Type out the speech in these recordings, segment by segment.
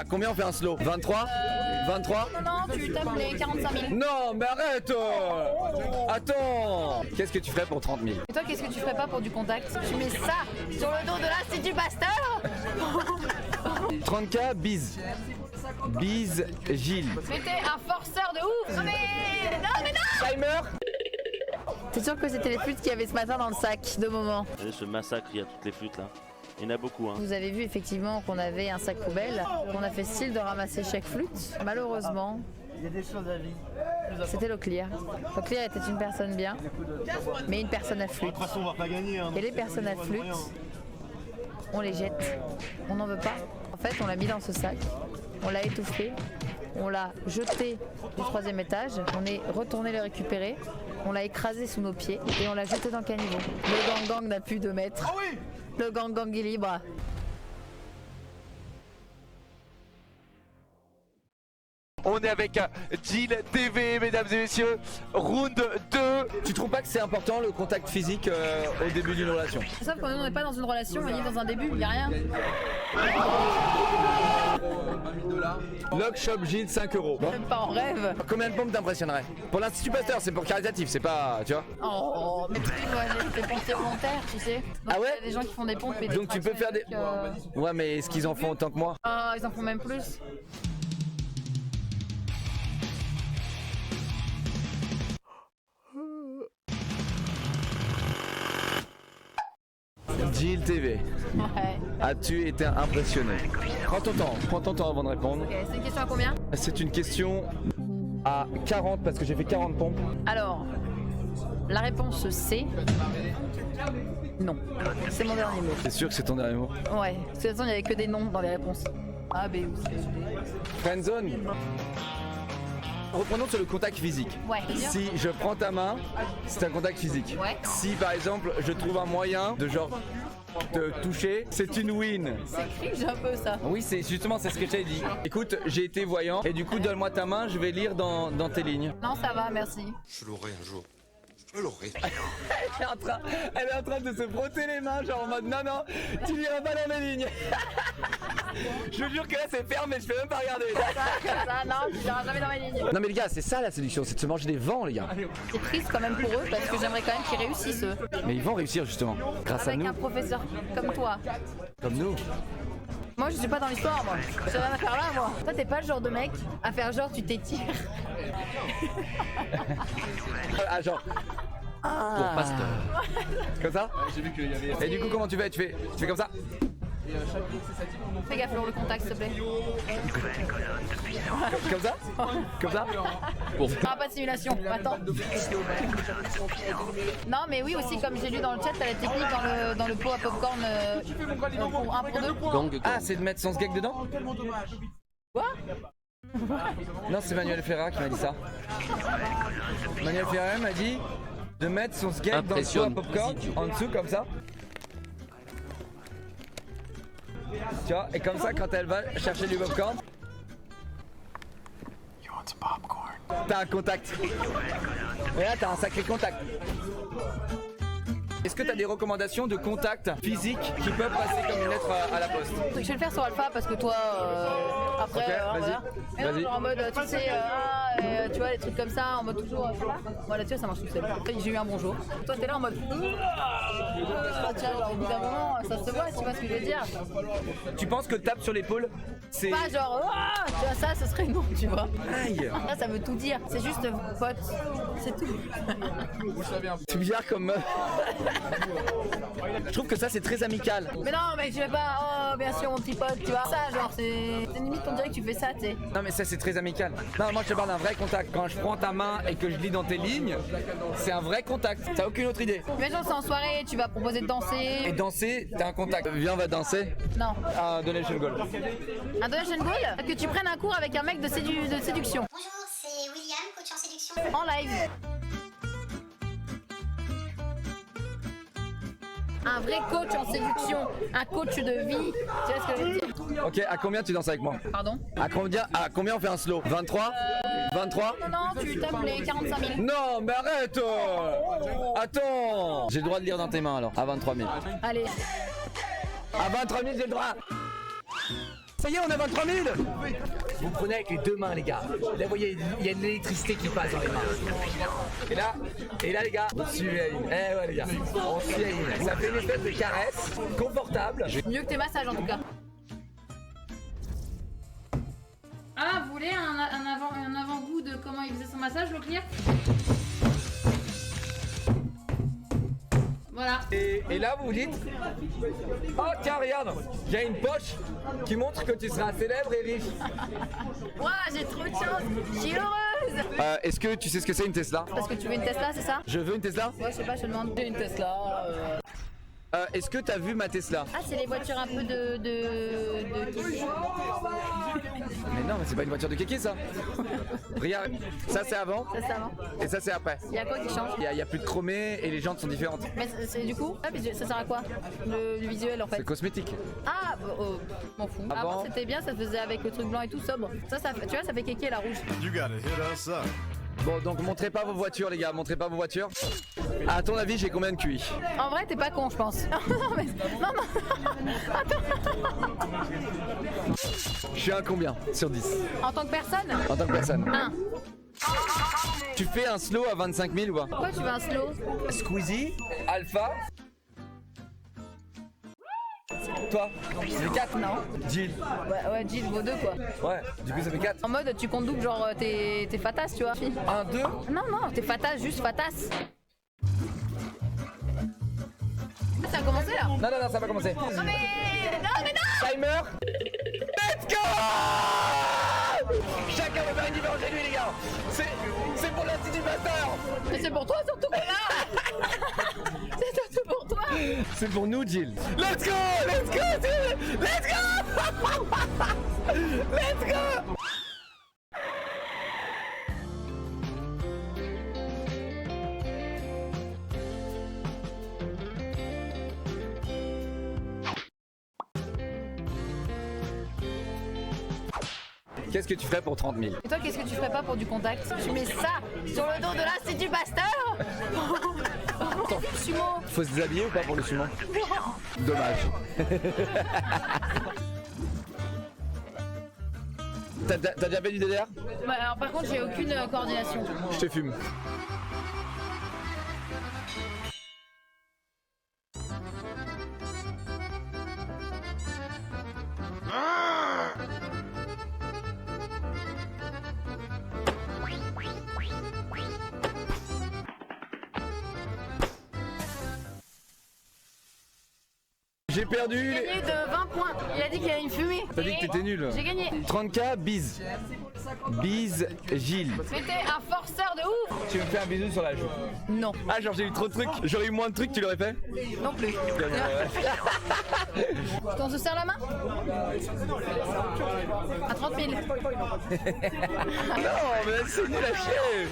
combien on fait un slow? 23? 23? Non, tu tapes les 45 000. Non, mais arrête! Attends! Qu'est-ce que tu ferais pour 30 000? Et toi, qu'est-ce que tu ferais pas pour du contact? Tu mets ça sur le dos de l'Institut Pasteur. 30K, bise. Bise Gilles. Mais t'es un forceur de ouf. Non mais non. Timer! T'es sûr que c'était les flûtes qu'il y avait ce matin dans le sac de moment? Ce massacre, il y a toutes les flûtes là. Il y en a beaucoup hein. Vous avez vu effectivement qu'on avait un sac poubelle, qu'on a fait style de ramasser chaque flûte. Malheureusement, Il y a des choses à vivre. c'était Leclerc. Leclerc était une personne bien, mais une personne à flûte. De toute façon, on va pas gagner. Hein, Et les personnes à flûte, on les jette. On n'en veut pas. En fait, on l'a mis dans ce sac, on l'a étouffé, on l'a jeté du 3e étage, on est retourné le récupérer, on l'a écrasé sous nos pieds et on l'a jeté dans le caniveau. Le gang n'a plus de maître. Ah oui. Le gang est libre. On est avec Jill TV, mesdames et messieurs. Round 2. Tu trouves pas que c'est important le contact physique au début d'une relation? Sauf qu'on n'est pas dans une relation, on est dans un début, il n'y a rien. Lock Shop Gilles, 5 €. Même pas en rêve. Combien de pompes t'impressionnerait? Pour l'Institut Pasteur, c'est pour caritatif, c'est pas. Tu vois? Oh, mais oui, moi j'ai des pompiers volontaires, tu sais. Donc, Ah ouais? il y a des gens qui font des pompes et des Donc tu peux faire des. Ouais, mais est-ce qu'ils en font autant que moi? Ah, ils en font même plus. Jill TV, Ouais. as-tu été impressionné? Prends ton temps avant de répondre. Ok, c'est une question à combien? C'est une question à 40 parce que j'ai fait 40 pompes. Alors, la réponse c'est non. C'est mon dernier mot. C'est sûr que c'est ton dernier mot. Ouais, parce que de toute façon il n'y avait que des noms dans les réponses. A, B ou C. Friendzone. Reprenons sur le contact physique. Ouais, bien sûr. Si je prends ta main, c'est un contact physique. Ouais. Si par exemple je trouve un moyen de genre te toucher, c'est une win. C'est cringe un peu ça. Oui, c'est justement c'est ce que j'ai dit. Écoute, j'ai été voyant et du coup donne-moi ta main, je vais lire dans tes lignes. Non, ça va, merci. Je l'aurai un jour. Je l'aurai. Elle est en train de se frotter les mains, genre en mode non, tu liras pas dans mes lignes. Je vous jure que là c'est fermé, je peux même pas regarder. Ça, non, tu verras jamais dans mes lignes. Non mais les gars, c'est ça la séduction, c'est de se manger des vents les gars. C'est triste quand même pour eux parce que j'aimerais quand même qu'ils réussissent eux. Mais ils vont réussir justement, grâce à Avec nous, un professeur comme toi. comme nous. Moi je suis pas dans l'histoire moi. J'ai rien à faire là moi. Toi t'es pas le genre de mec à faire genre tu t'étires. Ah genre... Pour pasteur. Comme ça? Et du coup comment tu fais? Tu fais comme ça? Fais gaffe pour le contact s'il te plaît. Comme ça? Comme ça? Ah pas de simulation, attends. Non mais oui aussi comme j'ai lu dans le chat t'as la technique dans le pot à popcorn pour 1 pour 2. Ah c'est de mettre son sgeg dedans? Quoi? Non c'est Manuel Ferra qui m'a dit ça. Manuel Ferra m'a dit de mettre son sgeg dans le pot à popcorn en dessous comme ça. Tu vois, et comme ça quand elle va chercher du popcorn, t'as un contact. Et là t'as un sacré contact. Est-ce que t'as des recommandations de contact physique qui peuvent passer comme une lettre à la poste? Je vais le faire sur Alpha parce que toi après Ok, vas-y, voilà. Mais non, vas-y. genre en mode tu sais tu vois des trucs comme ça en mode toujours voilà tu vois ça marche tout seul. J'ai eu un bonjour. Toi t'es là en mode tiens genre au bout d'un moment ça se voit tu vois ce que je veux dire. Tu penses que tape sur l'épaule, c'est... Pas genre tu vois ça ce serait non tu vois. Aïe! Là ça veut tout dire. C'est juste pote. C'est tout. C'est bizarre comme meuf. Je trouve que ça c'est très amical. Mais non mec je vais pas oh bien sûr mon petit pote tu vois. Ça genre c'est limite on dirait que tu fais ça tu sais. Non mais ça c'est très amical. Non moi je te parle d'un vrai contact. Quand je prends ta main et que je lis dans tes lignes, c'est un vrai contact. T'as aucune autre idée. Imagine c'est en soirée tu vas proposer de Et danser. danser, t'as un contact. Viens on va danser. Non. Un donation goal. Un donation goal? Que tu prennes un cours avec un mec de séduction. Bonjour, c'est William, coach en séduction. En live. Un vrai coach en séduction. Un coach de vie. Tu vois ce que je veux dire? Ok, à combien tu danses avec moi? Pardon? À combien on fait un slow? 23? 23? Non, tu tapes les 45 000. Non mais arrête! Attends! J'ai le droit de lire dans tes mains alors, à 23 000. Allez. À 23 000 j'ai le droit! Ça y est, on a 23 000. Vous prenez avec les deux mains, les gars. Là, vous voyez, il y a de l'électricité qui passe dans les mains. Et là, les gars, on suit la ligne. Eh ouais, les gars, on suit la ligne. Ça fait une espèce de caresse confortable. Mieux que tes massages en tout cas. Ah, vous voulez un avant-goût de comment il faisait son massage, le client? Voilà. Et là, vous vous dites, oh tiens, regarde, il y a une poche qui montre que tu seras célèbre et riche. Ouah, j'ai trop de chance, je suis heureuse. Est-ce que tu sais ce que c'est une Tesla? Parce que tu veux une Tesla, c'est ça? Je veux une Tesla. Ouais, je sais pas, je te demande. J'ai une Tesla. Est-ce que t'as vu ma Tesla? Ah, c'est les voitures un peu de... Mais non, mais c'est pas une voiture de kéké ça. Regarde, ça c'est avant Ça, c'est avant. et ça c'est après. Il y a quoi qui change? Il y a plus de chromé et les jantes sont différentes. Mais c'est du coup, ça sert à quoi? Le visuel en fait. C'est cosmétique. Ah, m'en fous. Avant c'était bien, ça se faisait avec le truc blanc et tout sobre. Ça, tu vois, ça fait kéké la rouge. You gotta hit us up. Bon, donc montrez pas vos voitures les gars, montrez pas vos voitures. À ton avis, j'ai combien de QI? En vrai, t'es pas con, je pense. Non, mais. Non. Attends. Je suis un combien sur 10? En tant que personne? En tant que personne. 1. Tu fais un slow à 25 000 ou pas? Pourquoi tu veux un slow? Squeezie, Alpha. Toi? C'est 4? Non. Jill. Ouais, Jill vaut 2 quoi. Ouais, du coup ça fait 4. En mode, tu comptes double, genre t'es fatas, tu vois. 1, 2. Non, t'es fatas, juste fatas. Ça a commencé là? Non, ça va pas commencer. Non, mais. Timer. Let's go! Chacun va faire une différence chez lui les gars. C'est pour l'Institut Pasteur. Mais c'est pour toi surtout que là. C'est surtout pour toi. C'est pour nous Jill. Let's go! Jill. Let's go! Let's go! Qu'est-ce que tu ferais pour 30 000? Et toi, qu'est-ce que tu ferais pas pour du contact? Tu mets ça sur le dos de l'Institut Pasteur? Sumo. Faut se déshabiller ou pas pour le sumo? Dommage. T'as déjà fait du DDR? Bah, alors par contre, j'ai aucune coordination. Je te fume. J'ai perdu. J'ai gagné de 20 points. Il a dit qu'il allait me fumer. T'as dit que t'étais nul. J'ai gagné. 30K, bise. Bise Gilles. Mais t'es un forceur de ouf. Tu me fais un bisou sur la joue? Non. Ah, genre j'ai eu trop de trucs. J'aurais eu moins de trucs, tu l'aurais fait? Non plus. On se serre la main? À 30 000. Non, mais c'est nul à chier.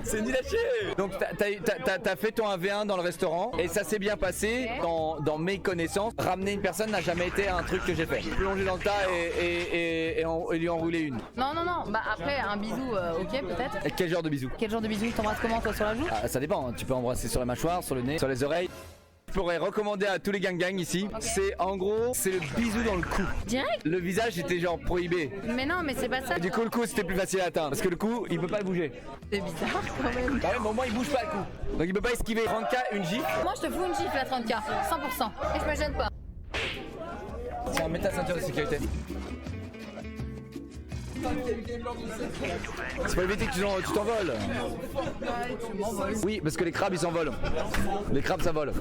C'est nul à chier. Donc t'as fait ton 1v1 dans le restaurant et ça s'est bien passé. Dans mes connaissances, ramener une personne n'a jamais été un truc que j'ai fait. Plonger dans le tas et lui enrouler une. Non. Bah après, un bisou, ok peut-être. Et quel genre de bisou? Quel genre de bisou? T'embrasses comment toi, sur la joue? Ça dépend, hein. Tu peux embrasser sur la mâchoire, sur le nez, sur les oreilles. Je pourrais recommander à tous les gang ici. Okay. C'est en gros, c'est le bisou dans le cou. Direct? Le visage était genre prohibé. Mais non, mais c'est pas ça. Et du coup, le cou c'était plus facile à atteindre parce que le cou il peut pas le bouger. C'est bizarre quand même. Bah ouais, mais au moins il bouge pas le cou. Donc il peut pas esquiver. 30K, une gifle. Moi je te fous une gifle à 30K, 100%. Et je me gêne pas. Tiens, mets ta ceinture de sécurité. C'est pour éviter que tu t'envoles. Oui, parce que les crabes ils s'envolent. Les crabes ça vole.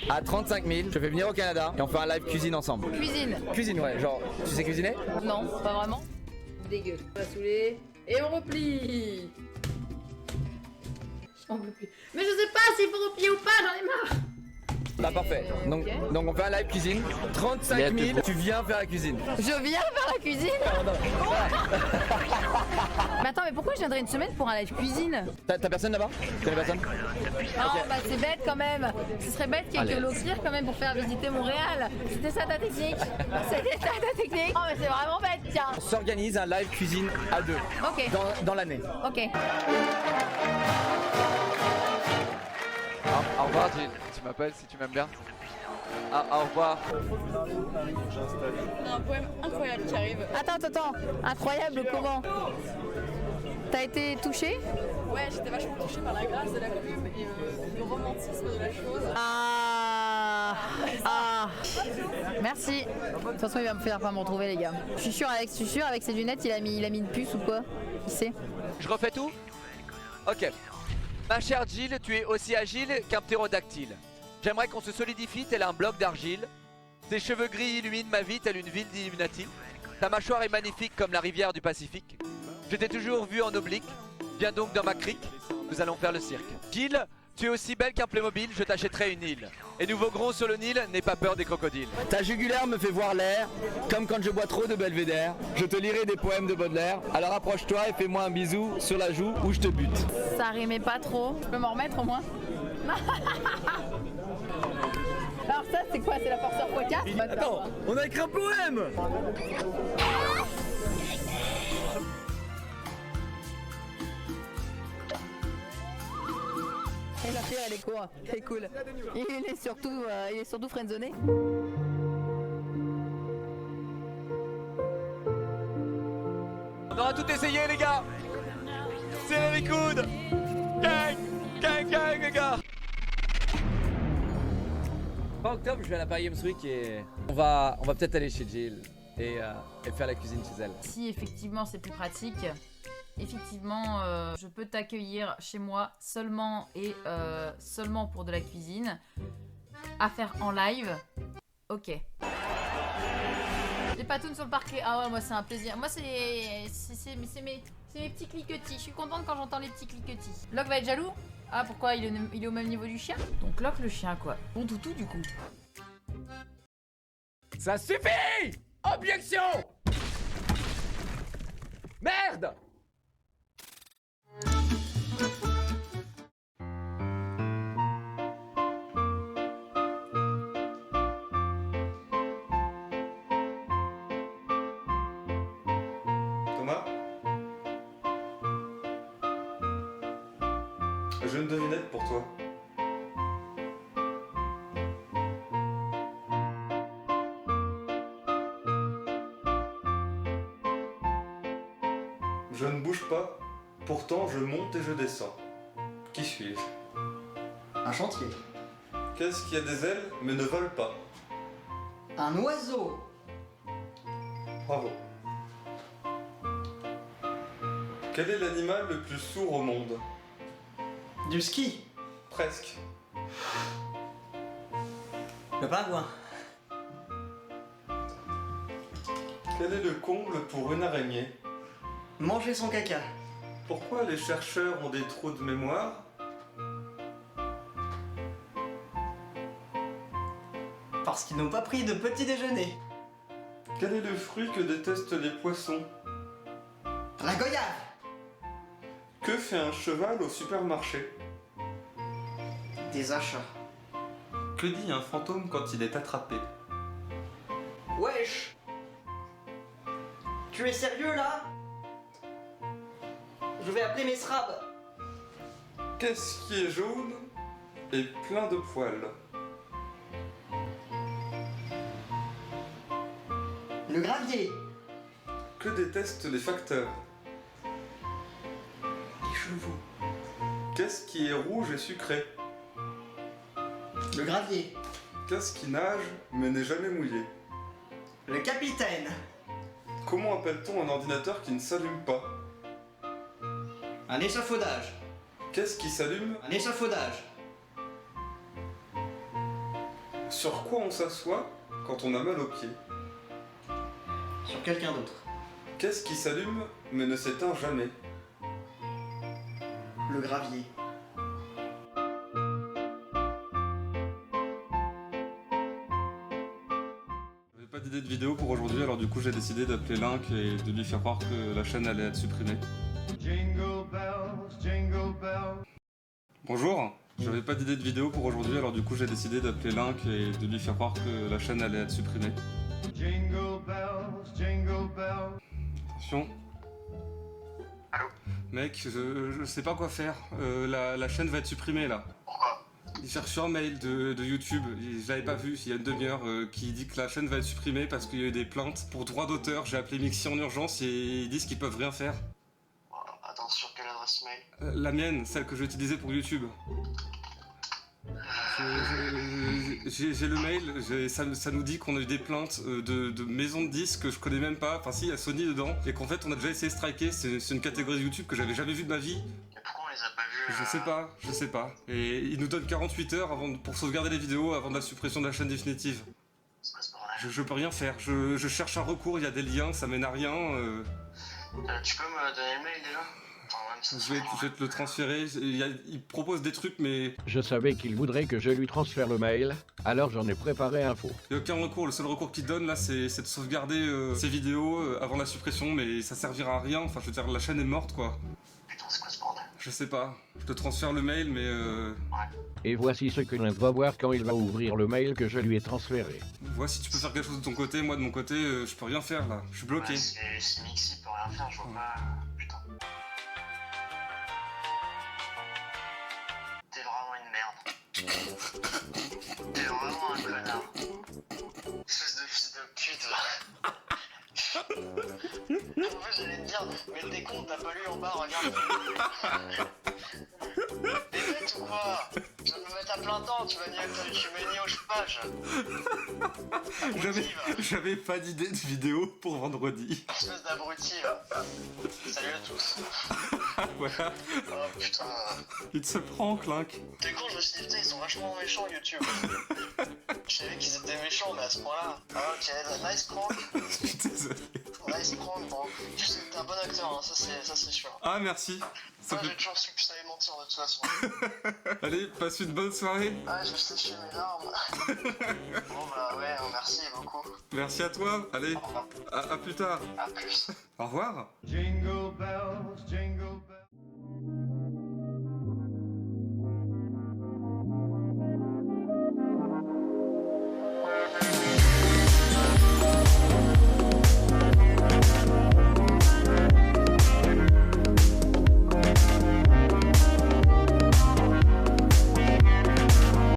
À 35 000, je fais venir au Canada et on fait un live cuisine ensemble. Cuisine. Cuisine, ouais, genre, tu sais cuisiner? Non, pas vraiment. Dégueu. On va saouler et on replie. J'en peux plus. Mais je sais pas s'il faut replier ou pas, j'en ai marre. Bah parfait. Donc on fait un live cuisine. 35 000, tu viens faire la cuisine. Je viens faire la cuisine. Mais attends, mais pourquoi je viendrais une semaine pour un live cuisine? T'as personne là-bas? Tu connais personne? Non, bah c'est bête quand même. Ce serait bête qu'il y ait que l'Oclear quand même pour faire visiter Montréal. C'était ça ta technique? C'était ça ta technique? Oh mais c'est vraiment bête, tiens. On s'organise un live cuisine à deux. Ok. Dans l'année. Ok. Au revoir Jill, tu m'appelles si tu m'aimes bien. Ah, au revoir. On a un poème incroyable qui arrive. Attends. Incroyable comment? T'as été touché? Ouais, j'étais vachement touchée par la grâce de la plume et le romantisme de la chose. Ah. Merci. De toute façon, il va me faire pas me retrouver, les gars. Je suis sûr, avec ses lunettes, il a mis une puce ou quoi? Qui sait? Je refais tout? Ok. Ma chère Jill, tu es aussi agile qu'un ptérodactyle. J'aimerais qu'on se solidifie tel un bloc d'argile. Tes cheveux gris illuminent ma vie telle une ville d'Illuminati. Ta mâchoire est magnifique comme la rivière du Pacifique. Je t'ai toujours vu en oblique. Viens donc dans ma crique, nous allons faire le cirque. Jill, tu es aussi belle qu'un Playmobil, je t'achèterai une île. Et nous voguerons sur le Nil, n'aie pas peur des crocodiles. Ta jugulaire me fait voir l'air, comme quand je bois trop de Belvédère. Je te lirai des poèmes de Baudelaire. Alors approche-toi et fais-moi un bisou sur la joue où je te bute. Ça rimait pas trop. Je peux m'en remettre au moins? Alors ça c'est quoi? C'est la forceur x4? Attends, on a écrit un poème. Et la fille elle est quoi? C'est cool. Il est surtout friendzoné. On aura tout essayé les gars. Serrez les coudes. Gang, les gars. Fin octobre, je vais à la Paris Games Week et on va peut-être aller chez Jill et faire la cuisine chez elle. Si effectivement c'est plus pratique, effectivement je peux t'accueillir chez moi seulement et seulement pour de la cuisine à faire en live. Ok. Les patounes sur le parquet, ah ouais moi c'est un plaisir. Moi c'est mes petits cliquetis. Je suis contente quand j'entends les petits cliquetis. Locke va être jaloux? Ah pourquoi il est au même niveau du chien? Donc Locke le chien quoi. Bon toutou du coup. Ça suffit! Objection! Merde! Thomas? J'ai une devinette pour toi. Je ne bouge pas, pourtant je monte et je descends. Qui suis-je? Un chantier. Qu'est-ce qui a des ailes mais ne vole pas? Un oiseau. Bravo. Quel est l'animal le plus sourd au monde? Du ski. Presque. Le pingouin. Quel est le comble pour une araignée? Manger son caca. Pourquoi les chercheurs ont des trous de mémoire? Parce qu'ils n'ont pas pris de petit déjeuner. Quel est le fruit que détestent les poissons? La goyave. Que fait un cheval au supermarché? Des achats. Que dit un fantôme quand il est attrapé? Wesh. Tu es sérieux là? Je vais appeler mes SRAB. Qu'est-ce qui est jaune et plein de poils? Le gravier. Que détestent les facteurs? Les chevaux. Qu'est-ce qui est rouge et sucré? Le gravier. Qu'est-ce qui nage mais n'est jamais mouillé? Le capitaine. Comment appelle-t-on un ordinateur qui ne s'allume pas? Un échafaudage. Qu'est-ce qui s'allume? Un échafaudage. Sur quoi on s'assoit quand on a mal aux pieds? Sur quelqu'un d'autre. Qu'est-ce qui s'allume mais ne s'éteint jamais? Le gravier. d'idée de vidéo pour aujourd'hui, alors du coup j'ai décidé d'appeler Link et de lui faire croire que la chaîne allait être supprimée. Jingle bells, jingle bells. Bonjour, j'avais pas d'idée de vidéo pour aujourd'hui, alors du coup j'ai décidé d'appeler Link et de lui faire croire que la chaîne allait être supprimée. Jingle bells, jingle bells. Attention. Allô? Mec, je sais pas quoi faire, la chaîne va être supprimée là. Pourquoi? J'ai reçu un mail de YouTube, je l'avais pas vu il y a une demi-heure, qui dit que la chaîne va être supprimée parce qu'il y a eu des plaintes pour droit d'auteur. J'ai appelé Mixi en urgence et ils disent qu'ils peuvent rien faire. Attends, sur quelle adresse mail? La mienne, celle que j'utilisais pour YouTube. J'ai le mail, ça nous dit qu'on a eu des plaintes de maisons de disques que je connais même pas, enfin si, il y a Sony dedans, et qu'en fait on a déjà essayé de striker, c'est une catégorie de YouTube que j'avais jamais vue de ma vie. Mais pourquoi on les a pas vus? Je sais pas. Et ils nous donnent 48 heures pour sauvegarder les vidéos avant la suppression de la chaîne définitive. C'est quoi ce bordel? Je peux rien faire, je cherche un recours, il y a des liens, ça mène à rien. Tu peux me donner le mail déjà? Je vais te le transférer, il propose des trucs mais... Je savais qu'il voudrait que je lui transfère le mail, alors j'en ai préparé un faux. Il n'y a aucun recours, le seul recours qu'il donne là c'est de sauvegarder ces vidéos avant la suppression, mais ça servira à rien, enfin je veux dire la chaîne est morte quoi. Putain, c'est quoi ce bordel? Je sais pas, je te transfère le mail mais Et voici ce que Link va voir quand il va ouvrir le mail que je lui ai transféré. vois si tu peux faire quelque chose de ton côté, moi de mon côté je peux rien faire là, je suis bloqué. Ouais, c'est Mixi, peut rien faire, je vois pas... Putain. T'es vraiment une merde. T'es vraiment un connard. Espèce de fils de pute, va. En fait, j'allais te dire, mais t'es con, t'as pas lu en bas, regarde. T'es bête ou quoi? Je vais me mettre à plein temps, tu m'as mis au chômage. J'avais pas d'idée de vidéo pour vendredi. Espèce d'abruti, là. Salut à tous. Voilà, Oh putain. il te se prend Link. T'es con, je me suis dit, putain, ils sont vachement méchants, YouTube. Je savais qu'ils étaient méchants, mais à ce point-là. Ah, ok, nice prank. Je suis désolé. Nice prank, bon. Tu sais que t'es un bon acteur, hein, ça c'est sûr. Ah merci. Ça Moi, fait- j'ai toujours su que je savais mentir de toute façon. Allez, passe une bonne soirée. Ah, je vais sécher mes larmes. Bon, bah ouais, merci beaucoup. Merci à toi, allez, Au revoir. à plus tard. À plus. Au revoir. Jingle bells, jingle